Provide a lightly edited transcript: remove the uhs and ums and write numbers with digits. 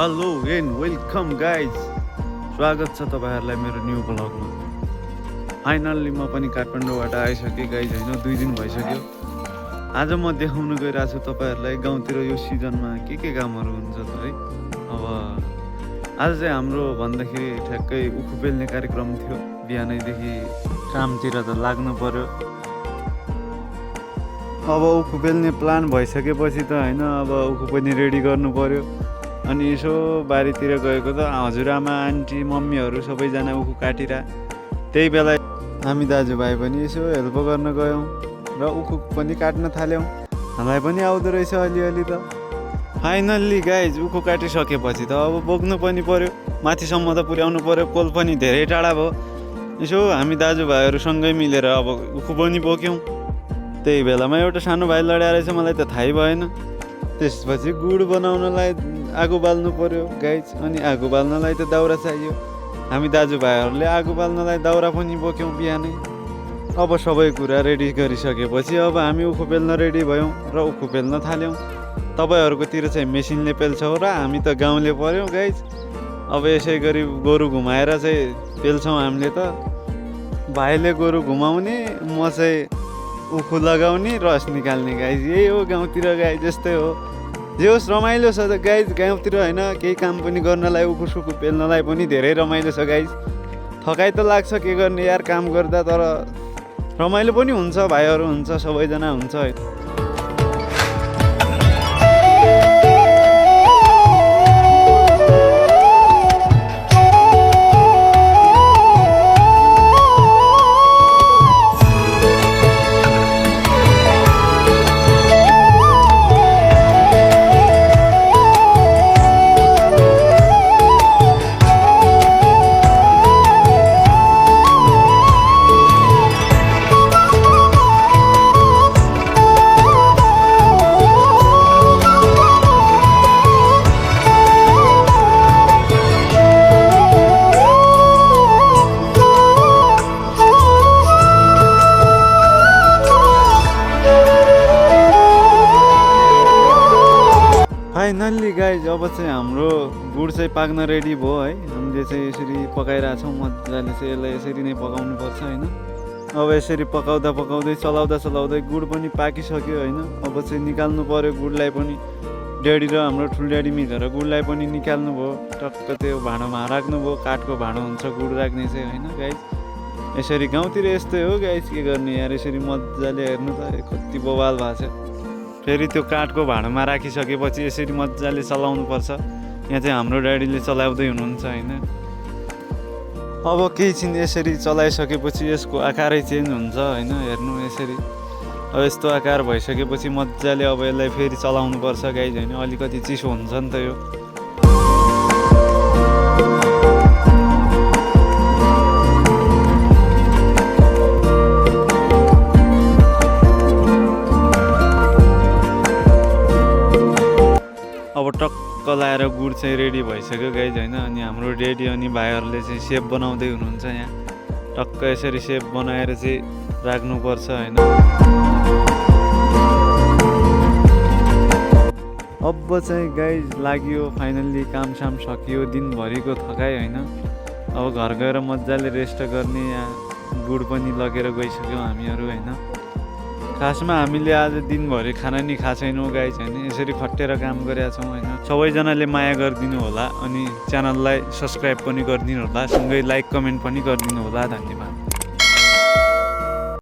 Hello and welcome guys, स्वागत छ तपाईँहरूलाई मेरो न्यू ब्लगमा। फाइनल्ली म पनि काठमाडौँबाट आइसकेँ गाइज, होइन 2 दिन भइसक्यो। आज म देखाउन गइरहेको छु तपाईँहरूलाई गाउँतिर यो सिजनमा के कामहरू हुन्छ त है। अब आज चाहिँ हाम्रो भन्दाखेरि ठ्याक्कै उखु पेल्ने कार्यक्रम थियो। बिहानैदेखि कामतिर त लाग्नु पर्यो। अब उखु पेल्ने प्लान भइसकेपछि त होइन, अब उखु पनि रेडी गर्नु पर्यो। अनि यसो बारीतिर गएको त हजुरआमा आन्टी मम्मीहरू सबैजना उखु काटिरा। त्यही बेला हामी दाजुभाइ पनि यसो हेल्प गर्न गयौँ र उखु पनि काट्न थाल्यौँ। हामीलाई पनि आउँदो रहेछ अलिअलि त। फाइनल्ली गाइज उखु काटिसकेपछि त अब बोक्नु पनि पर्यो, माथिसम्म त पुर्याउनु पर्यो। पोल पनि धेरै टाढा भयो। यसो हामी दाजुभाइहरू सँगै मिलेर अब उखु पनि बोक्यौँ। त्यही बेलामा एउटा सानो भाइ लड्या रहेछ, मलाई त थाहै भएन। त्यसपछि गुड बनाउनलाई आगो बाल्नु पर्यो गाइज। अनि आगो बाल्नलाई त दाउरा चाहियो। हामी दाजुभाइहरूले आगो बाल्नलाई दाउरा पनि बोक्यौँ बिहानै। अब सबै कुरा रेडी गरिसकेपछि अब हामी उखु पेल्न रेडी भयौँ र उखु पेल्न थाल्यौँ। तपाईँहरूकोतिर चाहिँ मेसिनले पेल्छ हो र हामी त गाउँले पऱ्यौँ गाइज। अब यसै गरी गोरु घुमाएर चाहिँ पेल्छौँ हामीले त। भाइले गोरु घुमाउने, म चाहिँ उखु लगाउने, रस निकाल्ने गाइज। यही हो गाउँतिर गाइज, यस्तै हो। जे होस् रमाइलो छ त गाइज गाउँतिर, होइन केही काम पनि गर्नलाई उखु सुखु पेल्नलाई पनि धेरै रमाइलो छ गाइज। थकाइ त लाग्छ, के गर्ने यार काम गर्दा, तर रमाइलो पनि हुन्छ। भाइहरू हुन्छ, सबैजना हुन्छ है। फाइनल्ली गाइज अब चाहिँ हाम्रो गुड चाहिँ पाक्न रेडी भयो है। हामीले चाहिँ यसरी पकाइरहेछौँ मजाले चाहिँ, यसलाई यसरी नै पकाउनुपर्छ होइन। अब यसरी पकाउँदा पकाउँदै चलाउँदै गुड पनि पाकिसक्यो होइन। अब चाहिँ निकाल्नु पर्यो गुडलाई पनि। ड्याडी र हाम्रो ठुल्ड्याडी मिलेर गुडलाई पनि निकाल्नु भयो। टक्क त्यो भाँडोमा राख्नुभयो, काठको भाँडो हुन्छ गुड राख्ने चाहिँ होइन गाइज। यसरी गाउँतिर यस्तै हो गाइज, के गर्ने यार। यसरी मजाले हेर्नु त कति बवाल भएको छ। फेरि त्यो काठको भाँडोमा राखिसकेपछि यसरी मजाले चलाउनुपर्छ। यहाँ चाहिँ हाम्रो ड्याडीले चलाउँदै हुनुहुन्छ होइन। अब केही छिन यसरी चलाइसकेपछि यसको आकारै चेन्ज हुन्छ होइन। हेर्नु यसरी अब यस्तो आकार भइसकेपछि मजाले अब यसलाई फेरि चलाउनुपर्छ गाइज होइन। अलिकति चिसो हुन्छ नि त यो। अब टक्क लाएर गुड चाहिँ रेडी भइसक्यो गाइज होइन। अनि हाम्रो ड्याडी अनि भाइहरूले चाहिँ सेप बनाउँदै हुनुहुन्छ यहाँ। टक्क यसरी सेप बनाएर चाहिँ राख्नुपर्छ होइन। अब चाहिँ गाइज लाग्यो फाइनल्ली, कामसाम सकियो, दिनभरिको थकाइ होइन। अब घर गएर मजाले रेस्ट गर्ने। यहाँ गुड पनि लगेर गइसक्यौँ हामीहरू होइन। खासमा हामीले आज दिनभरि खाना नि खाएको छैनौँ गाइज होइन। यसरी खटेर काम गरेका छौँ होइन। सबैजनाले माया गरिदिनु होला अनि च्यानललाई सब्सक्राइब पनि गरिदिनु होला, सँगै लाइक कमेन्ट पनि गरिदिनु होला। धन्यवाद।